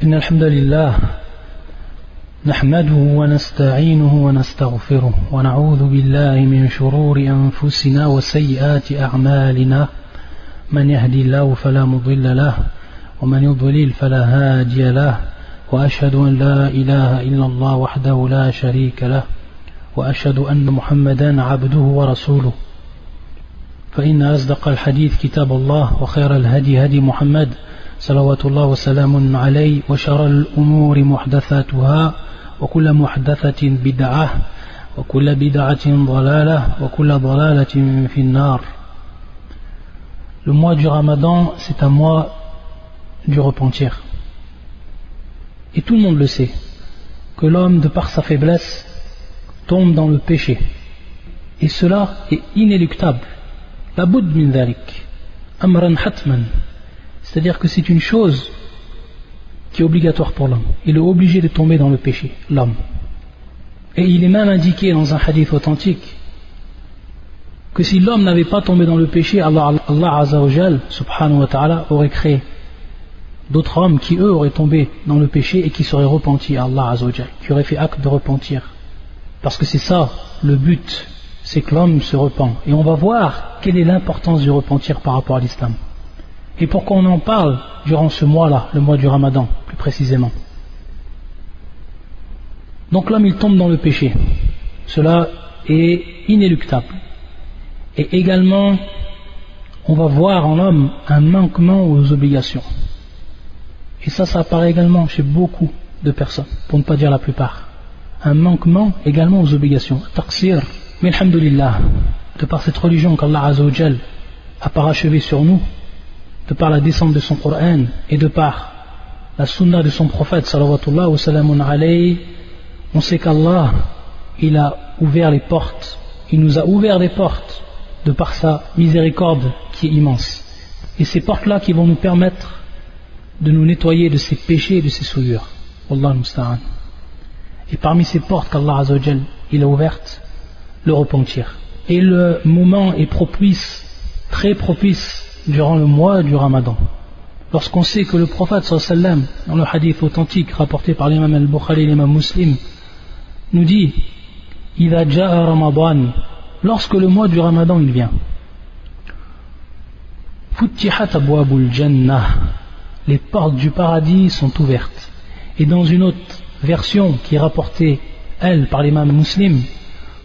إن الحمد لله نحمده ونستعينه ونستغفره ونعوذ بالله من شرور أنفسنا وسيئات أعمالنا من يهدي الله فلا مضل له ومن يضلل فلا هادي له وأشهد أن لا إله إلا الله وحده لا شريك له وأشهد أن محمدا عبده ورسوله فإن أصدق الحديث كتاب الله وخير الهدي هدي محمد صلوات الله وسلام عليه وشر الأمور محدثاتها وكل محدثة بدعة وكل بدعة ضلالة وكل ضلالة في النار. Le mois du Ramadan, c'est un mois du repentir. Et tout le monde le sait, que l'homme, de par sa faiblesse, tombe dans le péché. Et cela est inéluctable. La boud min dhalik, amran hatman. C'est-à-dire que c'est une chose qui est obligatoire pour l'homme. Il est obligé de tomber dans le péché, l'homme. Et il est même indiqué dans un hadith authentique que si l'homme n'avait pas tombé dans le péché, Allah Azza wa Jal, subhanahu wa ta'ala, aurait créé d'autres hommes qui eux auraient tombé dans le péché et qui seraient repentis à Allah Azza wa Jal, qui auraient fait acte de repentir. Parce que c'est ça le but, c'est que l'homme se repent. Et on va voir quelle est l'importance du repentir par rapport à l'islam. Et pourquoi on en parle durant ce mois-là, le mois du Ramadan, plus précisément. Donc l'homme il tombe dans le péché. Cela est inéluctable. Et également, on va voir en l'homme un manquement aux obligations. Et ça apparaît également chez beaucoup de personnes, pour ne pas dire la plupart. Un manquement également aux obligations. Taqsir. Mais alhamdulillah, de par cette religion qu'Allah Azza wa Jal a parachevé sur nous, de par la descente de son Coran et de par la sunna de son prophète salawatullah wa salamun alayhi, on sait qu'Allah il a ouvert les portes, il nous a ouvert les portes de par sa miséricorde qui est immense. Et ces portes-là qui vont nous permettre de nous nettoyer de ces péchés et de ces souillures. Wallahu musta'an. Et parmi ces portes qu'Allah Azza wa Jal il a ouvertes, le repentir. Et le moment est propice, très propice, durant le mois du Ramadan. Lorsqu'on sait que le prophète sallallahu alayhi wa sallam, dans le hadith authentique rapporté par l'imam al-Bukhari et l'imam Muslim, nous dit Idha ja'a Ramadan, lorsque le mois du Ramadan il vient, Futtihat abwabul jannah, les portes du paradis sont ouvertes. Et dans une autre version qui est rapportée, elle, par l'imam Muslim,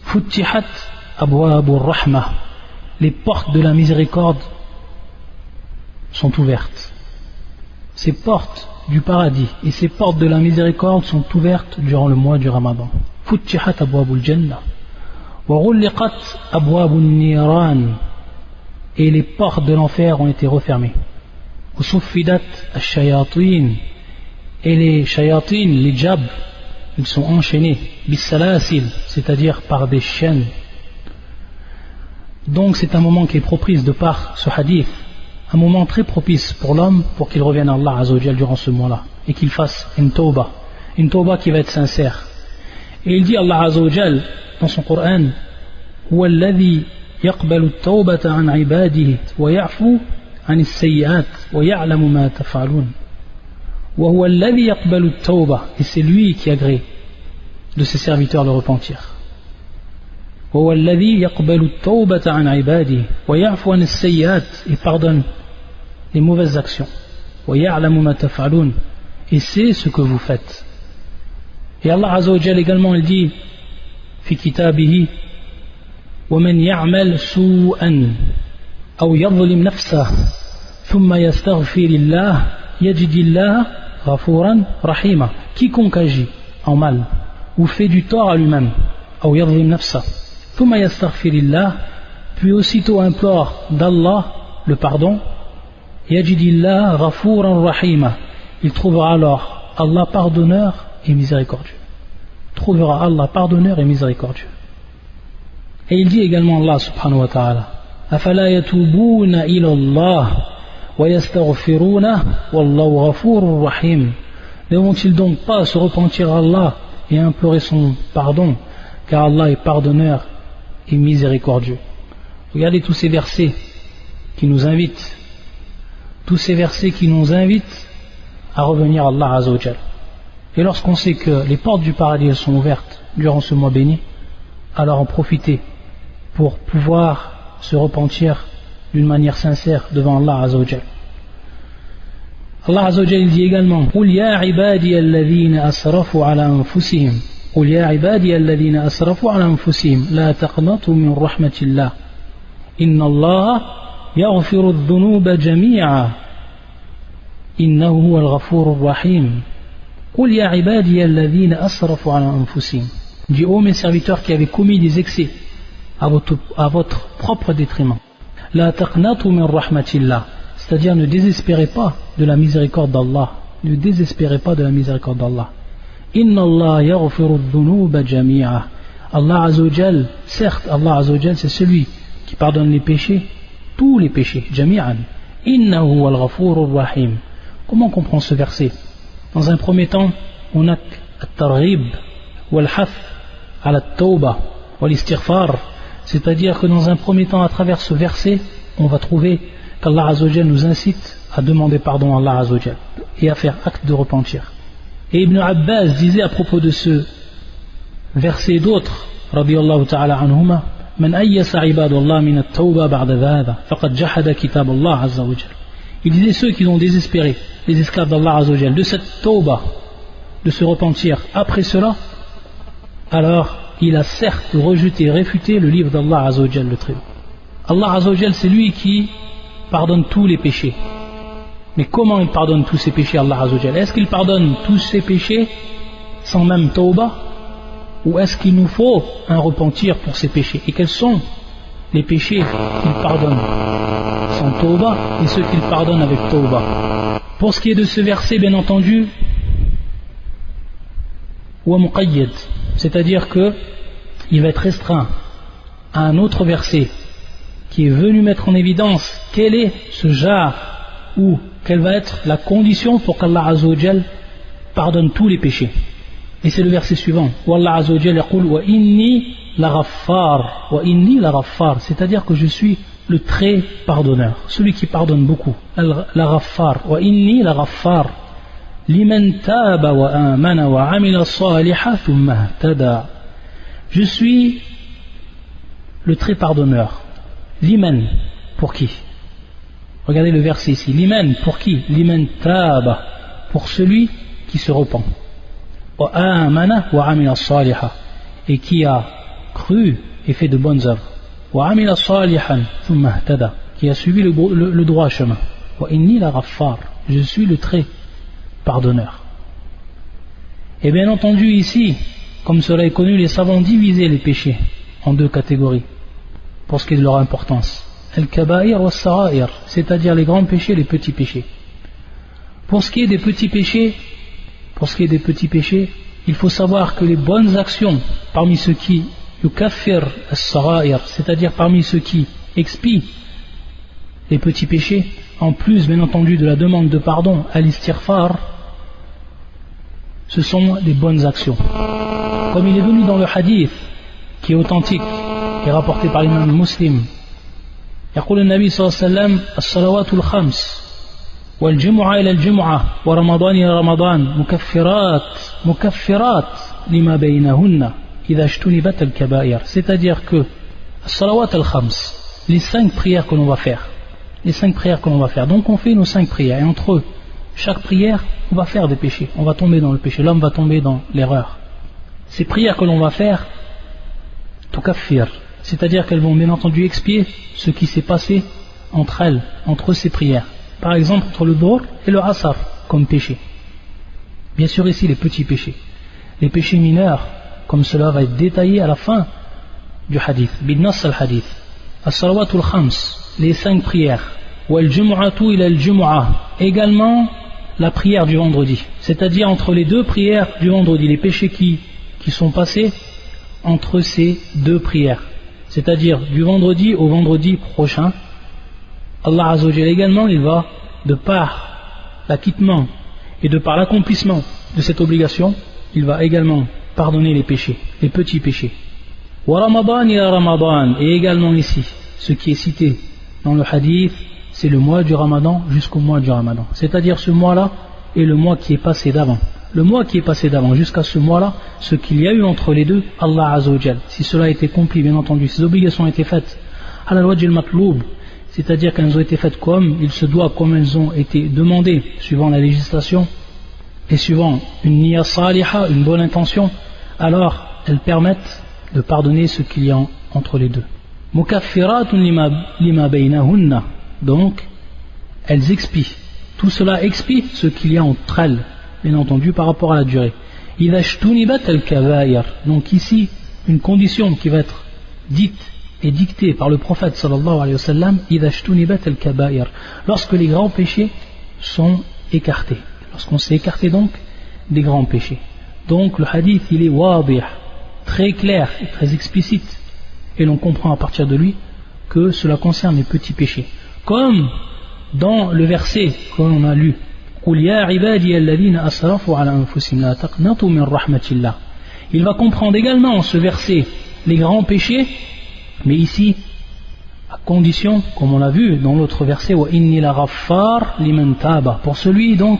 Futtihat abwabur rahmah, les portes de la miséricorde sont ouvertes. Ces portes du paradis et ces portes de la miséricorde sont ouvertes durant le mois du Ramadan. Futtihat abwabul jannah wa ghulliqat abwabun niran, et les portes de l'enfer ont été refermées. Wa suffidat ash-shayatin, et les shayatin, les djab, ils sont enchaînés bis-salasil, c'est-à-dire par des chaînes. Donc c'est un moment qui est propice de par ce hadith, un moment très propice pour l'homme pour qu'il revienne à Allah Azza wa Jal durant ce mois-là et qu'il fasse une tauba qui va être sincère. Et il dit Allah Azza wa Jal dans son Coran huwa alladhi yaqbalu at-tawbata an ibadihi wa ya'fu an as-sayyi'at wa ya'lamu ma taf'alun. Wa huwa alladhi yaqbalu at-tawba, et c'est lui qui agrée de ses serviteurs le repentir. وهو الذي يقبل التوبة عن عباده ويعفو عن السيئات, et pardonne les mauvaises actions. ويعلم ما تفعلون, et c'est ce que vous faites. Et Allah Azza wa Jalla également il dit في كتابه ومن يعمل سوءا أو يظلم نفسه ثم يستغفر الله يجد الله غفورا رحيما. Quiconque agit en mal ou fait du tort à lui-même أو يظلم نفسه puis aussitôt implore d'Allah le pardon, yajidillah ghafuran rahima, il trouvera alors Allah pardonneur et miséricordieux. Trouvera Allah pardonneur et miséricordieux. Et il dit également Allah subhanahu wa ta'ala afala yatubuna ila Allah wa yastaghfiruna wallahu ghafurur rahim. Ne vont-ils donc pas se repentir à Allah et implorer son pardon, car Allah est pardonneur et miséricordieux. Regardez tous ces versets qui nous invitent à revenir à Allah Azza wa Jal. Et lorsqu'on sait que les portes du paradis sont ouvertes durant ce mois béni, alors en profiter pour pouvoir se repentir d'une manière sincère devant Allah Azza wa Jal. Allah Azza wa Jal dit également قُلْ يَا عِبَادِيَ الَّذِينَ أَسْرَفُوا عَلَى أَنفُسِهِمْ قُلْ يَا عِبَادِيَ الَّذِينَ أَسْرَفُوا عَلى أَنفُسِهِمْ لَا تَقْنَطُوا مِنْ رَحْمَةِ اللَّهِ إِنَّ اللَّهَ يَغْفِرُ الذُّنُوبَ جَمِيعًا إِنَّهُ هُوَ الْغَفُورُ الرَّحِيمُ قُلْ يَا عِبَادِيَ الَّذِينَ أَسْرَفُوا عَلى أَنفُسِهِمْ Dis ô mes serviteurs qui avez commis des excès à votre propre détriment. La taqnatu min rahmatillah, c'est-à-dire ne désespérez pas de la miséricorde d'Allah. Ne désespérez pas de la miséricorde d'Allah. Inna Allah yaghfiru dhunuba jami'a. Allah Azza wa Jal, certes, Allah Azza wa Jal, c'est celui qui pardonne les péchés, tous les péchés, jami'an. Innahu wal ghafurur rahim. Comment on comprend ce verset? Dans un premier temps, on a at-targhib wal-hath ala at-tawbah wal-istighfar. C'est-à-dire que dans un premier temps, à travers ce verset, on va trouver qu'Allah Azza wa Jal nous incite à demander pardon à Allah Azza wa Jal et à faire acte de repentir. Et Ibn Abbas disait à propos de ce verset et d'autres, radiyallahu ta'ala anhuma, Man ayyasa ibadallah min at-tawba ba'da dhada, faqad jahada kitab Allah Azza wa Jal. Il disait ceux qui ont désespéré, les esclaves d'Allah Azza wa Jal, de cette tawba, de se repentir après cela, alors il a certes rejeté, réfuté le livre d'Allah Azza wa Jal, le Très-Haut. Allah Azza wa Jal, c'est lui qui pardonne tous les péchés. Mais comment il pardonne tous ses péchés, Allah Azza wa Jal? Est-ce qu'il pardonne tous ses péchés sans même tawba? Ou est-ce qu'il nous faut un repentir pour ces péchés? Et quels sont les péchés qu'il pardonne sans tawba et ceux qu'il pardonne avec tawba? Pour ce qui est de ce verset, bien entendu, wa muqayyad, c'est-à-dire que il va être restreint à un autre verset qui est venu mettre en évidence quel est ce jar ou quelle va être la condition pour qu'Allah Azza wa Jal pardonne tous les péchés. Et c'est le verset suivant. Wallah Azza wa Jal yaqul wa inni la ghaffar, wa inni la ghaffar, c'est-à-dire que je suis le très pardonneur, celui qui pardonne beaucoup. La ghaffar, wa inni la ghaffar. Liman taba wa amana wa amila saliha thumma ihtada. Je suis le très pardonneur. Liman, pour qui? Regardez le verset ici. Liman, pour qui? Liman taba, pour celui qui se repent. Wa amana wa amila saliha, et qui a cru et fait de bonnes œuvres. Wa amila salihan thumma ihtada, qui a suivi le droit chemin. Wa inni la ghaffar, je suis le très pardonneur. Et bien entendu ici, comme cela est connu, les savants divisaient les péchés en deux catégories pour ce qui est de leur importance. Al-kaba'ir wa as-sara'ir, c'est-à-dire les grands péchés et les petits péchés. Pour ce qui est des petits péchés, il faut savoir que les bonnes actions parmi ceux qui yukaffir as-sara'ir, c'est-à-dire parmi ceux qui expient les petits péchés, en plus bien entendu de la demande de pardon à l'istighfar, ce sont des bonnes actions. Comme il est venu dans le hadith qui est authentique, qui est rapporté par l'imam Muslim, يقول النبي صلى الله عليه وسلم الصلوات الخمس والجمعة إلى الجمعة ورمضان إلى رمضان مكفرات لما بينهن إذا اجتنبت الكبائر. C'est-à-dire que الصلوات الخمس, les 5 prières que l'on va faire, donc on fait nos 5 prières, et entre eux, chaque prière, on va faire des péchés, on va tomber dans le péché, l'homme va tomber dans l'erreur. Ces prières que l'on va faire, tukaffir, c'est-à-dire qu'elles vont bien entendu expier ce qui s'est passé entre ces prières. Par exemple, entre le Dhuhr et le Asr, comme péché. Bien sûr ici les petits péchés. Les péchés mineurs, comme cela va être détaillé à la fin du hadith, bin-nass al-hadith. As-salawatul khams, les 5 prières. Wal-jumu'atu ila al-jumu'ah, également la prière du vendredi. C'est-à-dire entre les 2 prières du vendredi, les péchés qui sont passés entre ces 2 prières. C'est-à-dire du vendredi au vendredi prochain. Allah Azza wa Jalla également, il va, de par l'acquittement et de par l'accomplissement de cette obligation, il va également pardonner les péchés, les petits péchés. Wa Ramadan ila Ramadan, et également ici, ce qui est cité dans le hadith, c'est le mois du Ramadan jusqu'au mois du Ramadan. C'est-à-dire ce mois-là et le mois qui est passé d'avant. Le mois qui est passé d'avant, jusqu'à ce mois-là, ce qu'il y a eu entre les deux, Allah Azza wa Jal, si cela a été accompli, bien entendu, ces obligations ont été faites à la loi du matloub, c'est-à-dire qu'elles ont été faites comme il se doit, comme elles ont été demandées, suivant la législation, et suivant une niya saliha, une bonne intention, alors elles permettent de pardonner ce qu'il y a entre les deux. Mukaffiratun lima baynahunna, donc elles expient. Tout cela expie ce qu'il y a entre elles, bien entendu, par rapport à la durée. Idha shtunibat al-kabair, donc ici, une condition qui va être dite et dictée par le prophète sallallahu alayhi wa sallam, idha shtunibat al-kabair, lorsque les grands péchés sont écartés. Lorsqu'on s'est écarté donc des grands péchés. Donc le hadith, il est wadih, très clair et très explicite. Et l'on comprend à partir de lui que cela concerne les petits péchés. Comme dans le verset que l'on a lu, il va comprendre également ce verset les grands péchés, mais ici à condition, comme on l'a vu dans l'autre verset, pour celui donc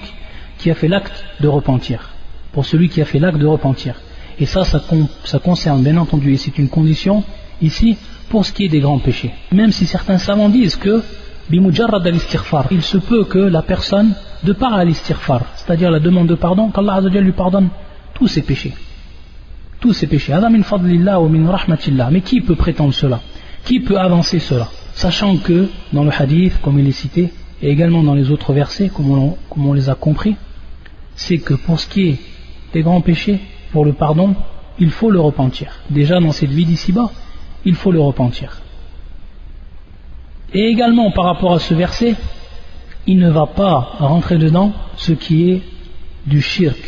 qui a fait l'acte de repentir, pour celui qui a fait l'acte de repentir. Et ça concerne bien entendu, et c'est une condition ici pour ce qui est des grands péchés. Même si certains savants disent que il se peut que la personne, de par al-istighfar, c'est-à-dire la demande de pardon, qu'Allah Azza wa Jalla lui pardonne tous ses péchés. Tous ses péchés. Mais qui peut prétendre cela? Qui peut avancer cela? Sachant que dans le hadith, comme il est cité, et également dans les autres versets, comme on les a compris, c'est que pour ce qui est des grands péchés, pour le pardon, il faut le repentir. Déjà dans cette vie d'ici-bas, il faut le repentir. Et également par rapport à ce verset, il ne va pas rentrer dedans ce qui est du shirk,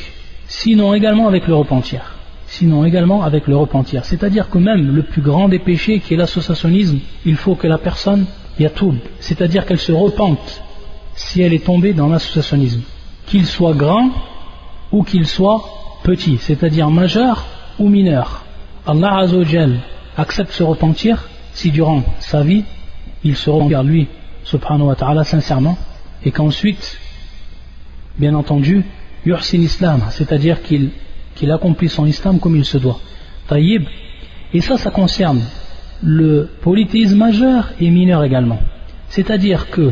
sinon également avec le repentir. C'est-à-dire que même le plus grand des péchés qui est l'associationnisme, il faut que la personne yatoub, c'est-à-dire qu'elle se repente si elle est tombée dans l'associationnisme, qu'il soit grand ou qu'il soit petit, c'est-à-dire majeur ou mineur. Allah Azza wa Jal accepte se repentir si durant sa vie il se repent vers lui subhanahu wa ta'ala sincèrement, et qu'ensuite bien entendu yuhsin islam, c'est-à-dire qu'il accomplit son islam comme il se doit. Taïb. Et ça concerne le polythéisme majeur et mineur également, c'est-à-dire que,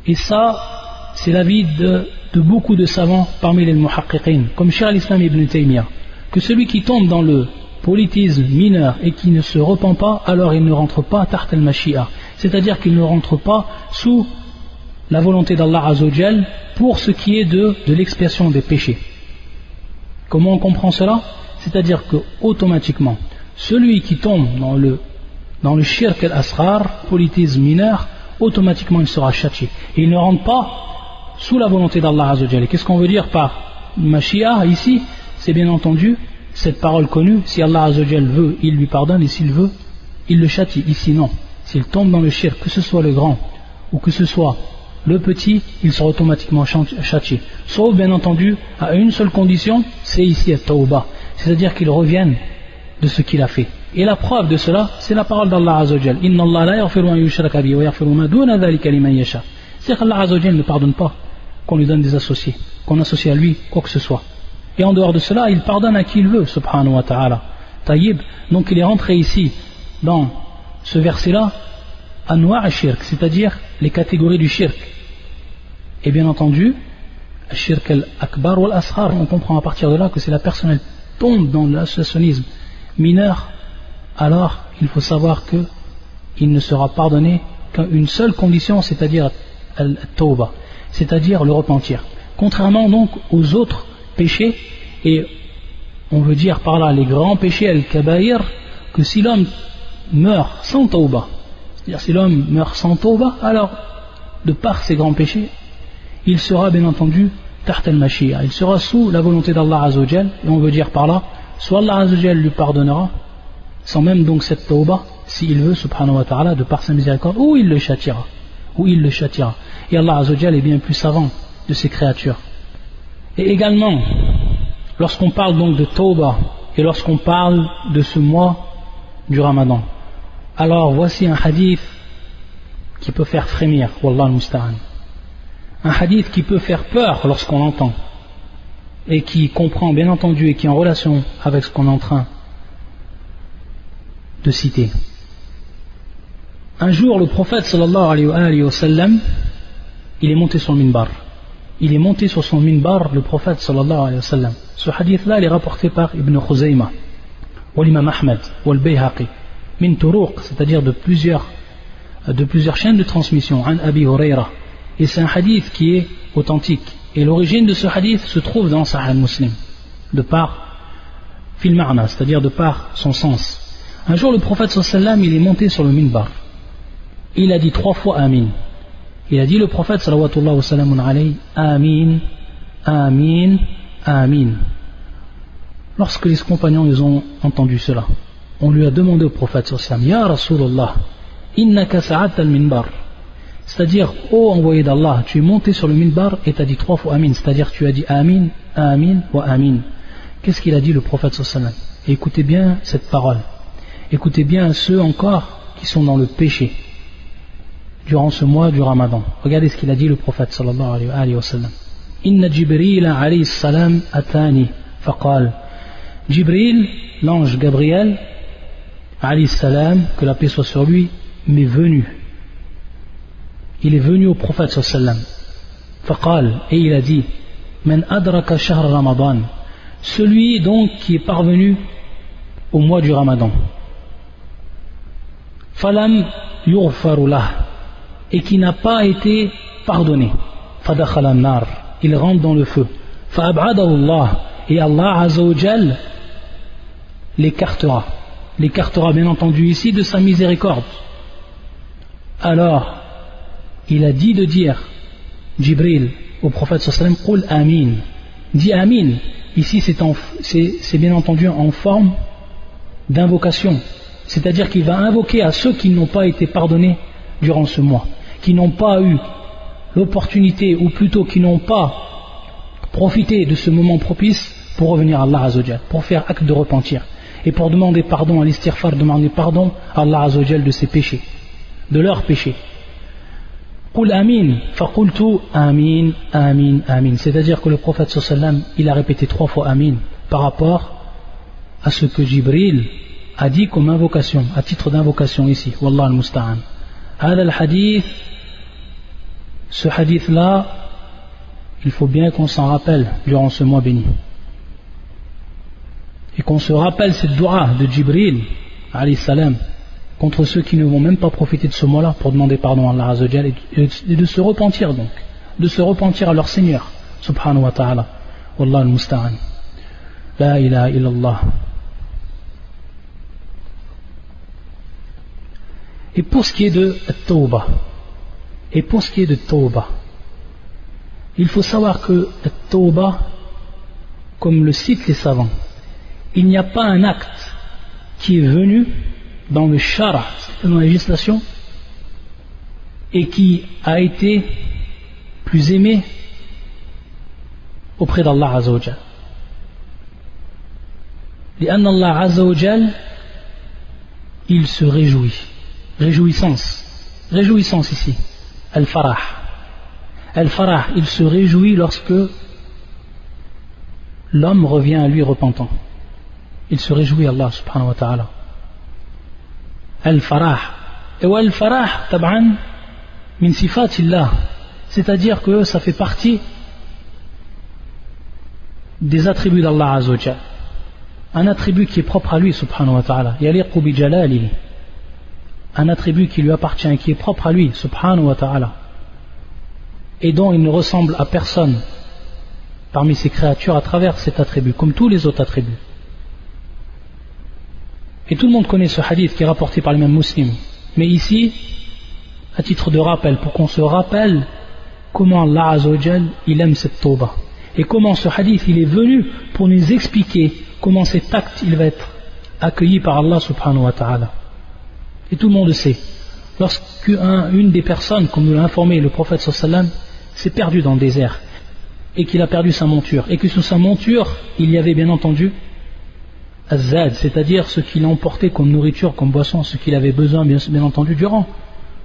et ça c'est l'avis de beaucoup de savants parmi les muhaqqiqin, comme Cheikh al-Islam ibn Taymiyyah, que celui qui tombe dans le polythéisme mineur et qui ne se repent pas, alors il ne rentre pas taht al-mashi'a, c'est-à-dire qu'il ne rentre pas sous la volonté d'Allah Azza wa Jal pour ce qui est de l'expiation des péchés. Comment on comprend cela? C'est-à-dire que automatiquement celui qui tombe dans le shirk al-asghar, polythéisme mineur, automatiquement il sera châtié et il ne rentre pas sous la volonté d'Allah Azza wa Jal. Qu'est-ce qu'on veut dire par mashi'a ici? C'est bien entendu cette parole connue, si Allah Azza wa Jal veut, il lui pardonne, et s'il veut, il le châtie. Ici non, s'il tombe dans le shirk, que ce soit le grand ou que ce soit le petit, il sera automatiquement châtié, sauf bien entendu à une seule condition, c'est ici at-tawbah, c'est-à-dire qu'il revienne de ce qu'il a fait. Et la preuve de cela, c'est la parole d'Allah Azza wa Jal, inna Allah la yaghfiru an yushraka bihi wa yaghfiru ma duna dhalika liman yasha. C'est-à-dire qu'Allah Azza wa Jal ne pardonne pas qu'on lui donne des associés, qu'on associe à lui quoi que ce soit. Et en dehors de cela, il pardonne à qui il veut, subhanahu wa ta'ala. Taïb, donc il est rentré ici dans ce verset-là, anwa' al-shirk, c'est-à-dire les catégories du shirk. Et bien entendu, al-shirk al-akbar ou al-asghar, on comprend à partir de là que si la personne tombe dans l'associationnisme mineur, alors il faut savoir qu'il ne sera pardonné qu'à une seule condition, c'est-à-dire al-tawbah, c'est-à-dire le repentir. Contrairement donc aux autres péchés, et on veut dire par là les grands péchés al-kabaïr, que si l'homme meurt sans tawbah, c'est-à-dire si l'homme meurt sans tawbah, alors de par ces grands péchés il sera bien entendu taht al-mashi'a, il sera sous la volonté d'Allah Azza wa Jal, et on veut dire par là soit Allah Azza wa Jal lui pardonnera sans même donc cette tawbah, s'il veut subhanahu wa ta'ala, de par sa miséricorde, ou il le châtiera, et Allah Azza wa Jal est bien plus savant de ses créatures. Et également, lorsqu'on parle donc de tawbah et lorsqu'on parle de ce mois du Ramadan, alors voici un hadith qui peut faire frémir, wallah al-musta'an. Un hadith qui peut faire peur lorsqu'on l'entend, et qui comprend bien entendu et qui est en relation avec ce qu'on est en train de citer. Un jour, le prophète sallallahu alayhi wa sallam, il est monté sur le minbar. Il est monté sur son minbar, le prophète sallallahu alayhi wa sallam. Ce hadith-là, il est rapporté par Ibn Khuzayma, ou l'imam Ahmed, ou al-Bayhaqi, min turuq, c'est-à-dire de plusieurs chaînes de transmission, an Abi Huraira. Et c'est un hadith qui est authentique. Et l'origine de ce hadith se trouve dans Sahih Muslim, de par fil ma'na, c'est-à-dire de par son sens. Un jour, le prophète sallallahu alayhi wa sallam, il est monté sur le minbar. Il a dit 3 fois Amin. Il a dit, le prophète sallallahu alayhi, Amin, Amin, Amin. Lorsque les compagnons ils ont entendu cela, on lui a demandé au prophète sallallahu alayhi wa sallam, Ya Rasulallah, innaka sa'at al-minbar. C'est-à-dire, ô envoyé d'Allah, tu es monté sur le minbar et tu as dit 3 fois Amin. C'est-à-dire, tu as dit Amin, Amin, wa Amin. Qu'est-ce qu'il a dit le prophète sallallahu alayhi wa sallam? Et écoutez bien cette parole. Écoutez bien ceux encore qui sont dans le péché durant ce mois du Ramadan. Regardez ce qu'il a dit le prophète sallallahu alayhi wa sallam. Inna Jibril alayhi salam atani faqal. Jibril, l'ange Gabriel alayhi salam, que la paix soit sur lui, m'est venu. Il est venu au prophète sallallahu alayhi wa sallam. Faqal, et il a dit, Man adraka shahr Ramadan. Celui donc qui est parvenu au mois du Ramadan. Falam yughfaru lah, et qui n'a pas été pardonné. Fadakhala an-nar, il rentre dans le feu. Fa'ab'adahu Allah, et Allah Azza wa Jal l'écartera bien entendu ici de sa miséricorde. Alors il a dit de dire Jibril au prophète sallallahu alayhi wa sallam, Qul Amin, dis Amin. Ici c'est bien entendu en forme d'invocation, c'est-à-dire qu'il va invoquer à ceux qui n'ont pas été pardonnés durant ce mois, qui n'ont pas eu l'opportunité, ou plutôt qui n'ont pas profité de ce moment propice pour revenir à Allah Azza wa Jal, pour faire acte de repentir et pour demander pardon à l'istighfar, demander pardon à Allah Azza wa Jal de ses péchés, de leurs péchés. Qul Amin, faqultu Amin, Amin, Amin. C'est-à-dire que le prophète sallallahu alayhi wa sallam, il a répété 3 fois Amin par rapport à ce que Jibril a dit comme invocation, à titre d'invocation ici. Wallah al-musta'an. Hada al-hadith, ce hadith-là, il faut bien qu'on s'en rappelle durant ce mois béni. Et qu'on se rappelle cette dua de Jibril, alayhi salam, contre ceux qui ne vont même pas profiter de ce mois-là pour demander pardon à Allah Azza wa Jal et de se repentir donc, de se repentir à leur Seigneur, subhanahu wa ta'ala. Wallah al-musta'an. La ilaha illallah. Et pour ce qui est de Tawbah, il faut savoir que Tawbah, comme le citent les savants, il n'y a pas un acte qui est venu dans le shara, dans la législation, et qui a été plus aimé auprès d'Allah Azza wa Jal. لأن Allah Azza wa Jal, il se réjouit. Réjouissance ici, al-farah, il se réjouit lorsque l'homme revient à lui repentant. Il se réjouit, Allah subhanahu wa ta'ala. Al-farah, et al-farah tab'an min sifatillah, c'est-à-dire que ça fait partie des attributs d'Allah Azza wa Jal, un attribut qui est propre à lui subhanahu wa ta'ala, yaliqu bi jalalihi, un attribut qui lui appartient et qui est propre à lui, subhanahu wa ta'ala, et dont il ne ressemble à personne parmi ses créatures à travers cet attribut, comme tous les autres attributs. Et tout le monde connaît ce hadith qui est rapporté par l'imam Muslim. Mais ici, à titre de rappel, pour qu'on se rappelle comment Allah Azza wa Jal, il aime cette tawbah. Et comment ce hadith, il est venu pour nous expliquer comment cet acte, il va être accueilli par Allah subhanahu wa ta'ala. Et tout le monde sait, lorsqu'une des personnes, comme nous l'a informé le prophète sallallahu alayhi wa sallam, s'est perdu dans le désert, et qu'il a perdu sa monture, et que sur sa monture, il y avait bien entendu az-zad, c'est-à-dire ce qu'il a emporté comme nourriture, comme boisson, ce qu'il avait besoin bien entendu durant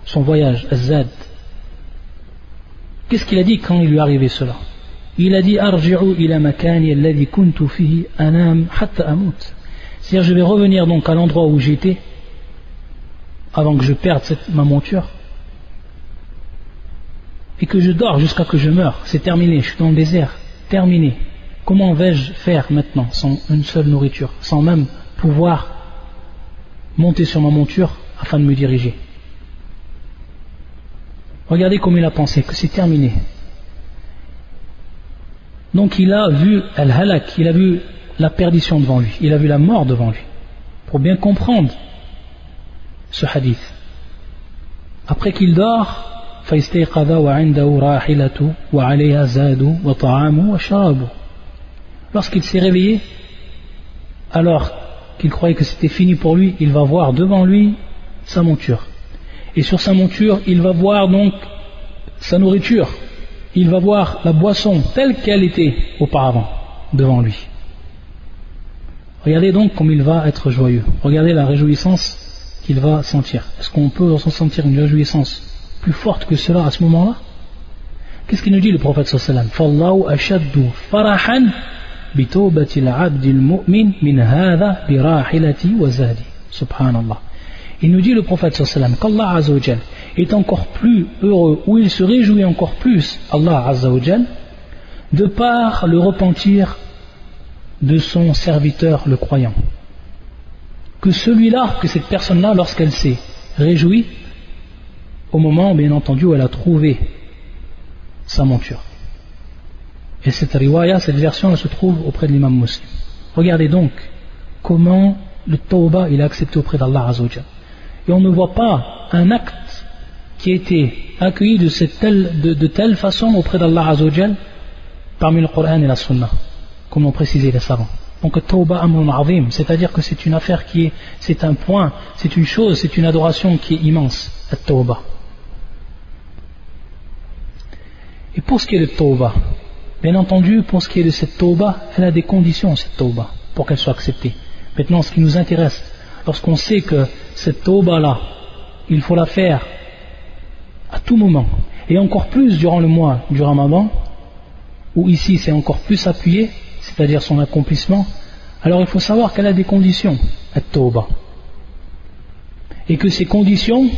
son voyage, az-zad. Qu'est-ce qu'il a dit quand il lui est arrivé cela? Il a dit Arji'u ila makani alladhi kuntu fihi anam hatta amut. C'est-à-dire, je vais revenir donc à l'endroit où j'étais avant que je perde ma monture et que je dors jusqu'à que je meure. C'est terminé, je suis dans le désert, terminé. Comment vais-je faire maintenant sans une seule nourriture, sans même pouvoir monter sur ma monture afin de me diriger? Regardez comme il a pensé, que c'est terminé. Donc il a vu al-halak, il a vu la perdition devant lui, il a vu la mort devant lui. Pour bien comprendre ce hadith. Après qu'il dort, lorsqu'il s'est réveillé, alors qu'il croyait que c'était fini pour lui, il va voir devant lui sa monture. Et sur sa monture, il va voir donc sa nourriture. Il va voir la boisson telle qu'elle était auparavant devant lui. Regardez donc comme il va être joyeux. Regardez la réjouissance qu'il va sentir. Est-ce qu'on peut ressentir une réjouissance plus forte que cela à ce moment-là? Qu'est-ce qu'il nous dit le prophète sallallahu alayhi wa sallam? Fallahu ashaddu farahan bitawbati al-abdi al-mu'min min hadha bi rahilati wa zadi. Subhanallah. Il nous dit le prophète sallallahu alayhi wa sallam qu'Allah azza wa jal est encore plus heureux, ou il se réjouit encore plus, Allah azza wa jal, de par le repentir de son serviteur le croyant, que celui-là, que cette personne-là, lorsqu'elle s'est réjouie au moment, bien entendu, où elle a trouvé sa monture. Et cette riwaya, cette version, elle se trouve auprès de l'imam Muslim. Regardez donc comment le tawbah il est accepté auprès d'Allah azza wa jal. Et on ne voit pas un acte qui a été accueilli de telle façon auprès d'Allah azza wa jal parmi le Coran et la Sunna, comme l'ont précisé les savants. Donc tawbah amrun azim, c'est-à-dire que c'est une affaire c'est un point, c'est une chose, c'est une adoration qui est immense, la tawbah. Et pour ce qui est de tawbah, bien entendu, pour ce qui est de cette tawbah, elle a des conditions, cette tawbah, pour qu'elle soit acceptée. Maintenant, ce qui nous intéresse, lorsqu'on sait que cette tawbah-là, il faut la faire à tout moment, et encore plus durant le mois du Ramadan, où ici c'est encore plus appuyé, c'est-à-dire son accomplissement, alors il faut savoir qu'elle a des conditions, la tawbah. Et que ces conditions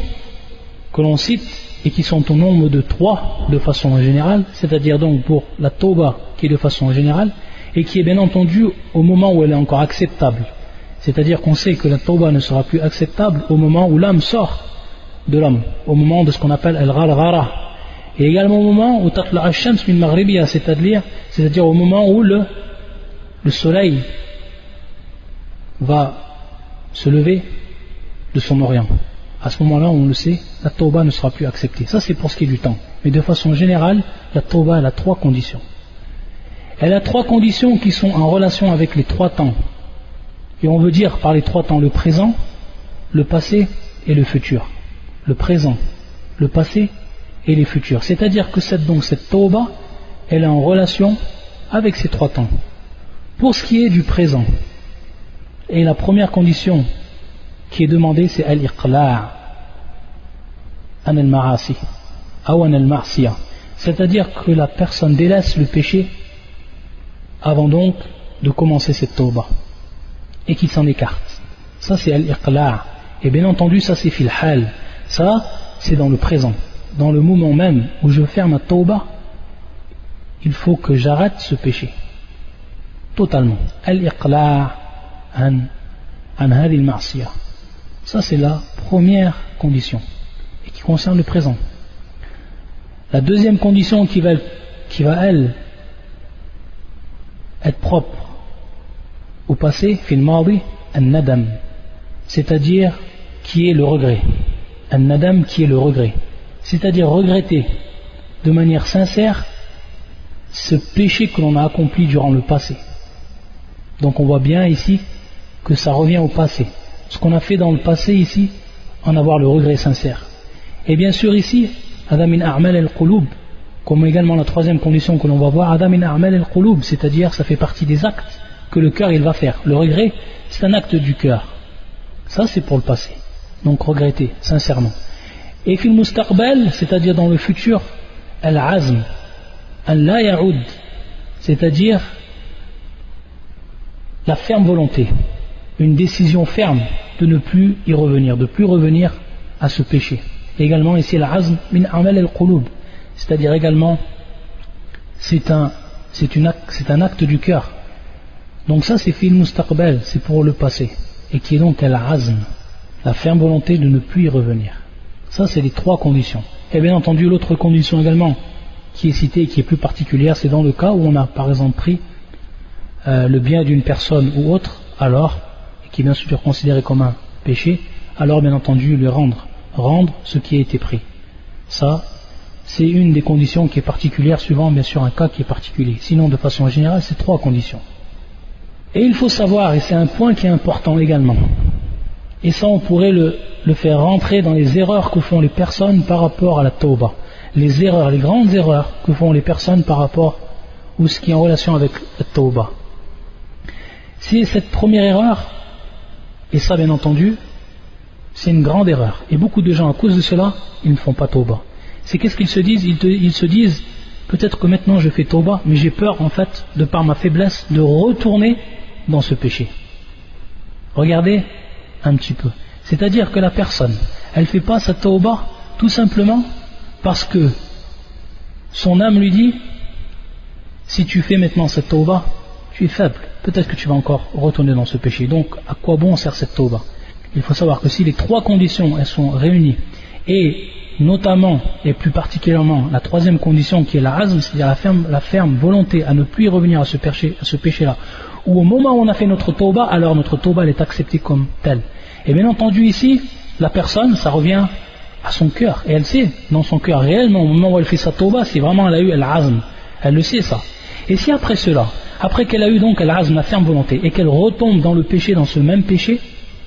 que l'on cite, et qui sont au nombre de 3 de façon générale, c'est-à-dire donc pour la tawbah qui est de façon générale, et qui est bien entendu au moment où elle est encore acceptable. C'est-à-dire qu'on sait que la tawbah ne sera plus acceptable au moment où l'âme sort de l'homme, au moment de ce qu'on appelle al-gharghara. Et également au moment où tatla ash-shams min maghribiha, c'est-à-dire au moment où le soleil va se lever de son orient. À ce moment-là, on le sait, la tawbah ne sera plus acceptée. Ça, c'est pour ce qui est du temps. Mais de façon générale, la tawbah, elle a 3 conditions. Elle a 3 conditions qui sont en relation avec les 3 temps. Et on veut dire par les 3 temps le présent, le passé et le futur. Le présent, le passé et les futurs. C'est-à-dire que cette tawbah, elle est en relation avec ces 3 temps. Pour ce qui est du présent, et la première condition qui est demandée, c'est al-iqla' an al-ma'asi, ou an al-ma'siyah. C'est-à-dire que la personne délaisse le péché avant donc de commencer cette tawbah, et qu'il s'en écarte. Ça c'est al-iqla'. Et bien entendu, ça c'est fil hal. Ça, c'est dans le présent. Dans le moment même où je ferme ma tawbah, il faut que j'arrête ce péché. Totalement. Al-iqla' an hadhi al-ma'siyah. Ça, c'est la première condition, et qui concerne le présent. La deuxième condition qui va elle, être propre au passé, fil madi, an-nadam, c'est-à-dire qui est le regret. An-nadam, qui est le regret. C'est-à-dire regretter de manière sincère ce péché que l'on a accompli durant le passé. Donc on voit bien ici que ça revient au passé. Ce qu'on a fait dans le passé ici, en avoir le regret sincère. Et bien sûr ici, Adam min a'mal al-qulub, comme également la troisième condition que l'on va voir, Adam min a'mal al-qulub, c'est-à-dire ça fait partie des actes que le cœur il va faire. Le regret, c'est un acte du cœur. Ça c'est pour le passé. Donc regretter, sincèrement. Et fil mustaqbal, c'est-à-dire dans le futur, al-azm an la ya'ud, c'est-à-dire la ferme volonté, une décision ferme de ne plus y revenir, de plus revenir à ce péché. Et également ici al-azm min amal al-qulub, c'est-à-dire également c'est un acte du cœur. Donc ça c'est fil mustaqbal, c'est pour le passé, et qui est donc al-azm, la ferme volonté de ne plus y revenir. Ça c'est les trois conditions. Et bien entendu l'autre condition également qui est citée et qui est plus particulière, c'est dans le cas où on a par exemple pris le bien d'une personne ou autre, alors, et qui est bien sûr considéré comme un péché, alors bien entendu lui rendre ce qui a été pris. Ça, c'est une des conditions qui est particulière, suivant bien sûr un cas qui est particulier. Sinon, de façon générale, c'est trois conditions. Et il faut savoir, et c'est un point qui est important également, et ça on pourrait le faire rentrer dans les erreurs que font les personnes par rapport à la tauba. Les erreurs, les grandes erreurs que font les personnes par rapport ou ce qui est en relation avec la tauba. C'est cette première erreur, et ça bien entendu, c'est une grande erreur. Et beaucoup de gens, à cause de cela, ils ne font pas tauba. C'est qu'est-ce qu'ils se disent? Ils se disent, peut-être que maintenant je fais tauba, mais j'ai peur en fait, de par ma faiblesse, de retourner dans ce péché. Regardez un petit peu. C'est-à-dire que la personne, elle ne fait pas sa tauba tout simplement parce que son âme lui dit, si tu fais maintenant cette tauba, tu es faible, peut-être que tu vas encore retourner dans ce péché. Donc, à quoi bon sert cette tauba? Il faut savoir que si les trois conditions elles sont réunies, et notamment et plus particulièrement la troisième condition qui est la azm, c'est-à-dire la ferme volonté à ne plus y revenir à ce péché-là, ou au moment où on a fait notre tauba, alors notre tauba elle est acceptée comme telle. Et bien entendu ici, la personne, ça revient à son cœur, et elle sait dans son cœur réellement au moment où elle fait sa tauba, si vraiment elle a eu al-azm, elle le sait ça. Et si après cela, après qu'elle a eu donc al-azm, la ferme volonté, et qu'elle retombe dans le péché, dans ce même péché,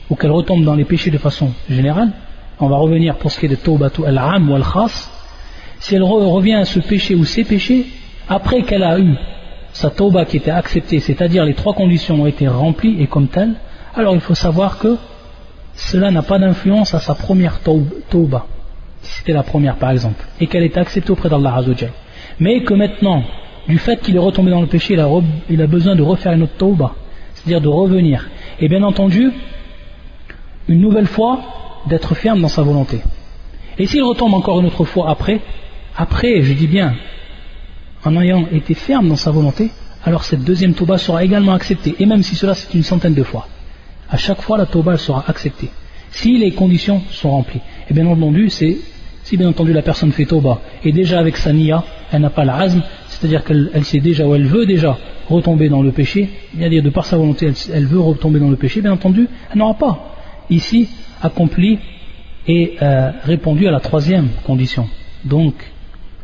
ou qu'elle retombe dans les péchés de façon générale, on va revenir pour ce qui est de tawbatu al-am ou al-khas, si elle revient à ce péché ou ces péchés, après qu'elle a eu sa tauba qui était acceptée, c'est-à-dire les trois conditions ont été remplies et comme telles, alors il faut savoir que cela n'a pas d'influence à sa première tauba, si c'était la première par exemple, et qu'elle est acceptée auprès d'Allah Azzawajal. Mais que maintenant, du fait qu'il est retombé dans le péché, il a besoin de refaire une autre tauba, c'est-à-dire de revenir. Et bien entendu, une nouvelle fois, d'être ferme dans sa volonté. Et s'il retombe encore une autre fois après, je dis bien, en ayant été ferme dans sa volonté, alors cette deuxième tauba sera également acceptée. Et même si cela c'est une centaine de fois, à chaque fois la tauba elle sera acceptée. Si les conditions sont remplies. Et bien entendu, si bien entendu la personne fait tauba, et déjà avec sa niya, elle n'a pas la azm, c'est-à-dire qu'elle sait déjà ou elle veut déjà retomber dans le péché, c'est-à-dire de par sa volonté elle veut retomber dans le péché, bien entendu, elle n'aura pas ici accompli et répondu à la troisième condition. Donc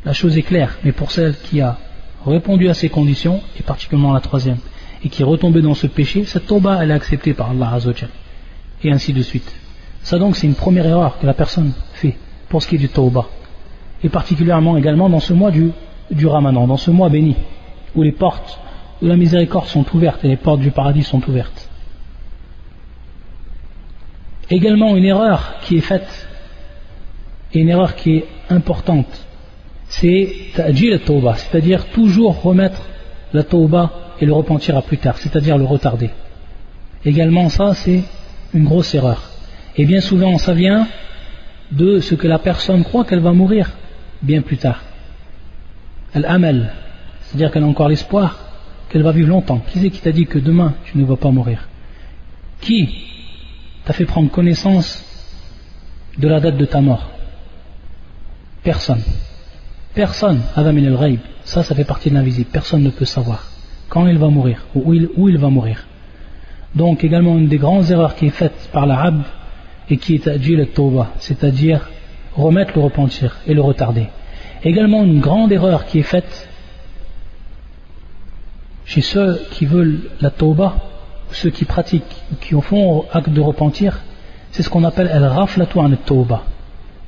la chose est claire, mais pour celle qui a répondu à ces conditions, et particulièrement la troisième, et qui est retombée dans ce péché, cette tauba elle est acceptée par Allah Azzawajal, et ainsi de suite. Ça donc c'est une première erreur que la personne fait pour ce qui est du tauba, et particulièrement également dans ce mois du Ramadan, dans ce mois béni, où les portes de la miséricorde sont ouvertes et les portes du paradis sont ouvertes. Également une erreur qui est faite, et une erreur qui est importante, c'est ta'jil at-tawba, c'est-à-dire toujours remettre la tawba et le repentir à plus tard, c'est-à-dire le retarder. Également ça c'est une grosse erreur. Et bien souvent ça vient de ce que la personne croit qu'elle va mourir bien plus tard. Al-amal, c'est-à-dire qu'elle a encore l'espoir qu'elle va vivre longtemps. Qui c'est qui t'a dit que demain tu ne vas pas mourir? Qui t'a fait prendre connaissance de la date de ta mort? Personne. Personne. Adam min al-ghaib. Ça fait partie de l'invisible. Personne ne peut savoir quand il va mourir ou où il va mourir. Donc également une des grandes erreurs qui est faite par l'arabe et qui est ta'jil at-tawba, c'est-à-dire remettre le repentir et le retarder. Également une grande erreur qui est faite chez ceux qui veulent la tawba, ceux qui pratiquent, qui font acte de repentir, c'est ce qu'on appelle al-ghaflatu an at-tawba.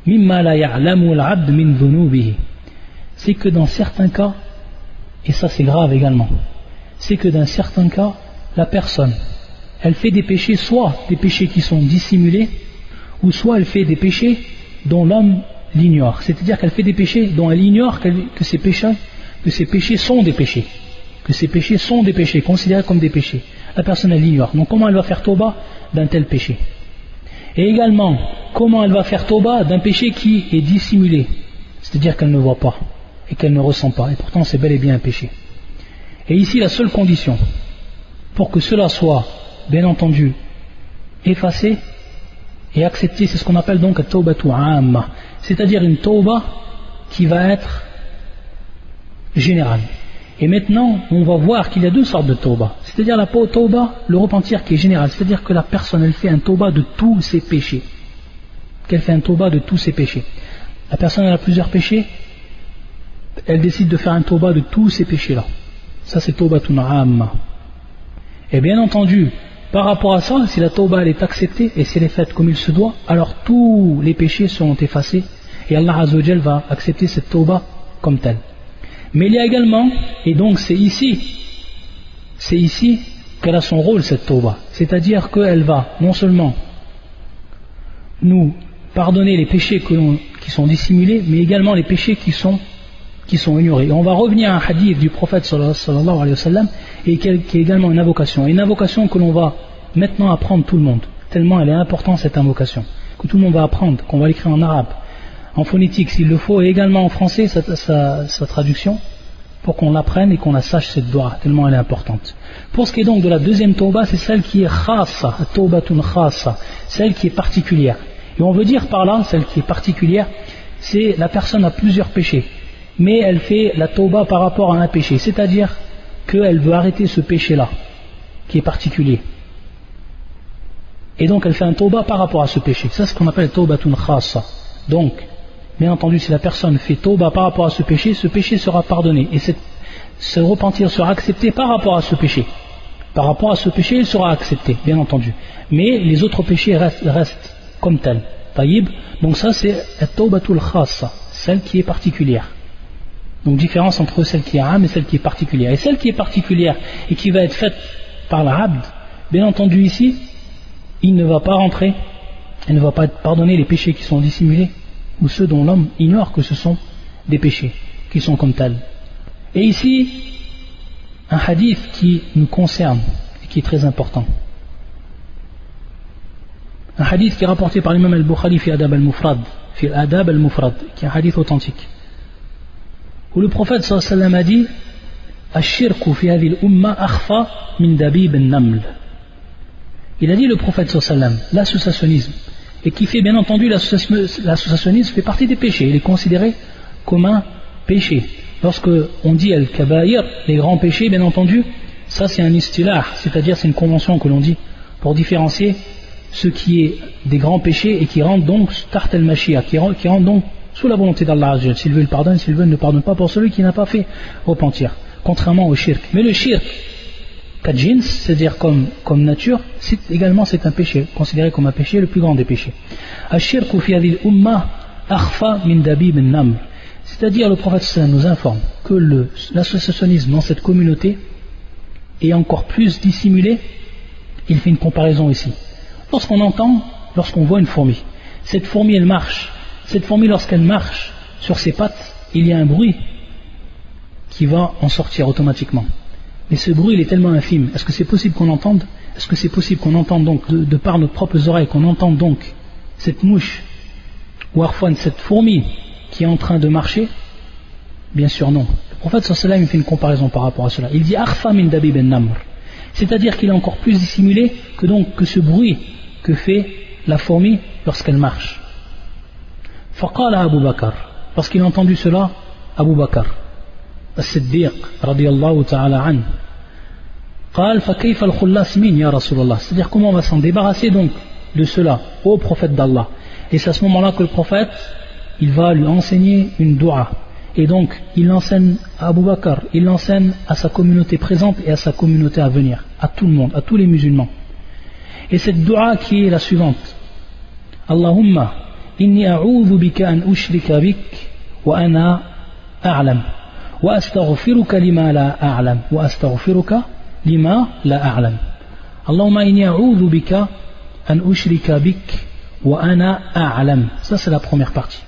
Mimma la ya'lamu al-'abd min dhunubihi. C'est que dans certains cas, et ça c'est grave également, c'est que dans certains cas, la personne, elle fait des péchés, soit des péchés qui sont dissimulés, ou soit elle fait des péchés dont l'homme l'ignore. C'est-à-dire qu'elle fait des péchés dont elle ignore que ces péchés sont des péchés. Que ces péchés sont des péchés, considérés comme des péchés. La personne, elle l'ignore. Donc comment elle va faire tauba d'un tel péché? Et également, comment elle va faire tauba d'un péché qui est dissimulé, c'est-à-dire qu'elle ne voit pas et qu'elle ne ressent pas, et pourtant c'est bel et bien un péché. Et ici, la seule condition pour que cela soit, bien entendu, effacé et accepté, c'est ce qu'on appelle donc at-tawbatu amma, c'est-à-dire une tauba qui va être générale. Et maintenant, on va voir qu'il y a deux sortes de tauba. C'est-à-dire la tauba, le repentir qui est général. C'est-à-dire que la personne, elle fait un tauba de tous ses péchés. Qu'elle fait un tauba de tous ses péchés. La personne, elle a plusieurs péchés. Elle décide de faire un tauba de tous ces péchés-là. Ça, c'est taubatun amma. Et bien entendu, par rapport à ça, si la tauba, elle est acceptée et si elle est faite comme il se doit, alors tous les péchés seront effacés. Et Allah Azza wa Jal va accepter cette tauba comme telle. Mais il y a également, et donc c'est ici qu'elle a son rôle, cette tauba. C'est-à-dire qu'elle va non seulement nous pardonner les péchés qui sont dissimulés, mais également les péchés qui sont ignorés. Et on va revenir à un hadith du prophète sallallahu alayhi wa sallam, et qui est également une invocation. Une invocation que l'on va maintenant apprendre tout le monde, tellement elle est importante cette invocation, que tout le monde va apprendre, qu'on va l'écrire en arabe, en phonétique s'il le faut, et également en français sa traduction, pour qu'on l'apprenne et qu'on la sache cette doua, tellement elle est importante. Pour ce qui est donc de la deuxième tauba, c'est celle qui est khassa, taubatun khassa, celle qui est particulière. Et on veut dire par là, celle qui est particulière, c'est la personne a plusieurs péchés, mais elle fait la tauba par rapport à un péché, c'est-à-dire qu'elle veut arrêter ce péché-là, qui est particulier. Et donc elle fait un tauba par rapport à ce péché. Ça, c'est ce qu'on appelle taubatun khassa. Donc, bien entendu, si la personne fait tauba par rapport à ce péché sera pardonné. Et ce repentir sera accepté par rapport à ce péché. Par rapport à ce péché, il sera accepté, bien entendu. Mais les autres péchés restent comme tels. Taïb. Donc ça, c'est at-tawbatul khassa, celle qui est particulière. Donc différence entre celle qui est am et celle qui est particulière. Et celle qui est particulière et qui va être faite par l'abd, bien entendu ici, il ne va pas rentrer, il ne va pas pardonner les péchés qui sont dissimulés, ou ceux dont l'homme ignore que ce sont des péchés, qui sont comme tels. Et ici, un hadith qui nous concerne et qui est très important. Un hadith qui est rapporté par l'imam al-Bukhari fi Adab al-Mufrad, qui est un hadith authentique, où le prophète sallallahu alayhi wa sallam a dit Ash-shirku fi hadhihi al-umma akhfa min dabib an-naml. Il a dit, le prophète sallallahu alayhi wa sallam, l'associationnisme, et qui fait bien entendu, l'associationnisme fait partie des péchés, il est considéré comme un péché. Lorsque on dit al-kabaïr, les grands péchés, bien entendu, ça c'est un istilah, c'est-à-dire c'est une convention que l'on dit pour différencier ce qui est des grands péchés et qui rentrent donc tart al-mashia, qui rentrent donc sous la volonté d'Allah. S'il veut, il pardonne, s'il veut, il ne pardonne pas pour celui qui n'a pas fait repentir, contrairement au shirk. Mais le shirk, kadjins, c'est-à-dire comme nature, c'est un péché, considéré comme un péché, le plus grand des péchés. Ash-shirku fi hadhihi al-umma akhfa min dabib an-naml. C'est-à-dire, le prophète sallallahu alayhi wa sallam nous informe que l'associationnisme dans cette communauté est encore plus dissimulé. Il fait une comparaison ici. Lorsqu'on voit une fourmi, cette fourmi elle marche, cette fourmi lorsqu'elle marche sur ses pattes, il y a un bruit qui va en sortir automatiquement. Mais ce bruit il est tellement infime, est-ce que c'est possible qu'on l'entende? Est-ce que c'est possible qu'on entende donc de par nos propres oreilles, qu'on entende donc cette mouche, ou parfois cette fourmi qui est en train de marcher? Bien sûr non. Le prophète sallallahu alayhi wa sallam fait une comparaison par rapport à cela. Il dit akhfa min dabib an-namr, c'est-à-dire qu'il est encore plus dissimulé que ce bruit que fait la fourmi lorsqu'elle marche. Faqala Abu Bakr, lorsqu'il a entendu cela, Abu Bakr As-Siddiq radiyallahu ta'ala an, قال فكيف الخلاص من يا رسول الله, c'est-à-dire comment on va s'en débarrasser donc de cela au prophète d'Allah. Et c'est à ce moment-là que le prophète il va lui enseigner une dua, et donc il l'enseigne à Abu Bakr, il l'enseigne à sa communauté présente et à sa communauté à venir, à tout le monde, à tous les musulmans. Et cette dua qui est la suivante: Allahumma inni a'udhu bika an ushrika bik wa ana a'lam wa astaghfiruka lima la a'lam wa astaghfiruka lima la a'lam. Allahumma inni a'udhu bika an ushrika bik wa ana a'lam. Ça c'est la première partie.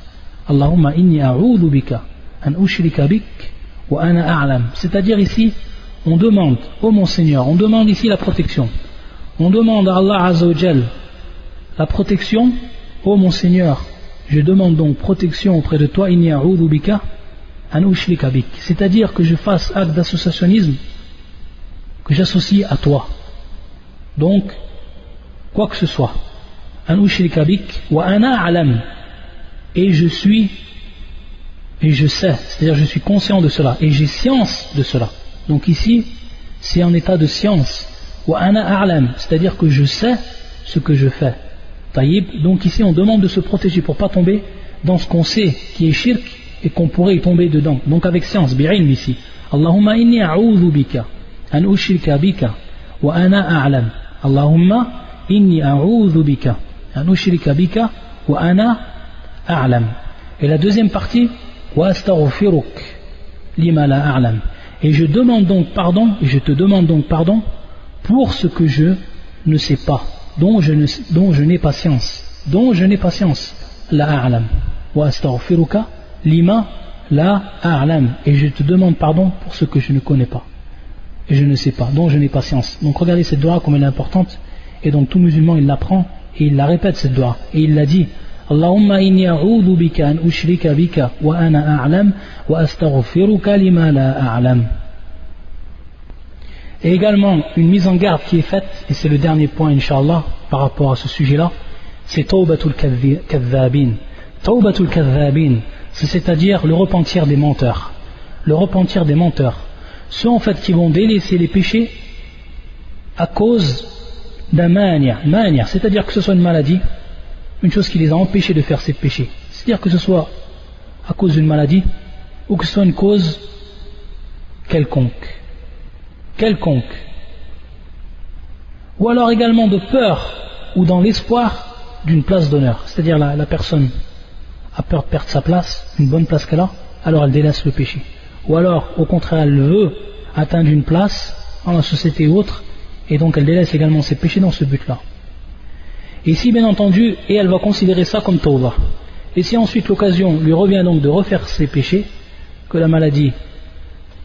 Allahumma inni a'udhu bika an ushrika bik wa ana a'lam. C'est-à-dire ici, on demande, ô mon Seigneur, on demande ici la protection. On demande à Allah Azza wa Jal la protection, ô mon Seigneur, je demande donc protection auprès de toi, inni a'udhu bika an ushrika bik. C'est-à-dire que je fasse acte d'associationnisme, que j'associe à toi. Donc, quoi que ce soit. An ushrika bik wa ana a'lam. Et je suis, et je sais, c'est-à-dire je suis conscient de cela, et j'ai science de cela. Donc ici, c'est en état de science. Wa ana a'lam, c'est-à-dire que je sais ce que je fais. Taïb, donc ici on demande de se protéger pour ne pas tomber dans ce qu'on sait qui est shirk et qu'on pourrait y tomber dedans. Donc avec science, bi'ilm ici. Allahumma inni a'udhu bika an ushrika bika wa ana a'lam. Allahumma inni a'udhu bika an ushrika bika wa ana a'lam. Et la deuxième partie, wa astaghfiruk lima la a'lam. Et je demande donc pardon, et je te demande donc pardon pour ce que je ne sais pas, dont je n'ai pas science, la a'lam. Wa astaghfiruka lima la a'lam. Et je te demande pardon pour ce que je ne connais pas, et je ne sais pas, dont je n'ai pas science. Donc regardez cette dua comme elle est importante, et donc tout musulman il l'apprend, et il la répète cette dua, et il la dit Allahumma inni a'udhu bika an ushrika bika wa ana a'lam wa astaghfiruka lima la a'lam. Et également une mise en garde qui est faite, et c'est le dernier point Inch'Allah par rapport à ce sujet-là, c'est Tawbatul Kadhabin. Tawbatul Kadhabin, c'est-à-dire le repentir des menteurs. Le repentir des menteurs. Ceux en fait qui vont délaisser les péchés à cause d'un mania, c'est-à-dire que ce soit une maladie, une chose qui les a empêchés de faire ces péchés. C'est-à-dire que ce soit à cause d'une maladie ou que ce soit une cause quelconque. Ou alors également de peur ou dans l'espoir d'une place d'honneur. C'est-à-dire la personne a peur de perdre sa place, une bonne place qu'elle a, alors elle délaisse le péché. Ou alors au contraire elle veut atteindre une place dans la société ou autre, et donc elle délaisse également ses péchés dans ce but-là. Et si bien entendu, et elle va considérer ça comme tawbah. Et si ensuite l'occasion lui revient donc de refaire ses péchés, que la maladie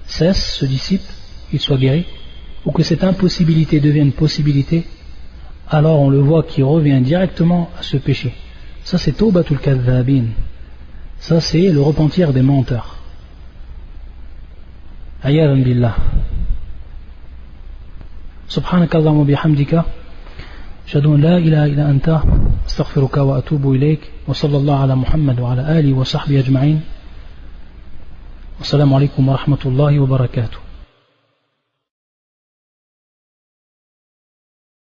cesse, se dissipe, qu'il soit guéri, ou que cette impossibilité devienne possibilité, alors on le voit qui revient directement à ce péché. Ça c'est Tawbatul Kadhabin. Ça c'est le repentir des menteurs. Ayyadan billah. Subhanakallahumma bihamdika. أشهد أن لا إله إلا أنت أستغفرك وأتوب إليك وصلى الله على محمد وعلى آله وصحبه أجمعين والسلام عليكم ورحمة الله وبركاته.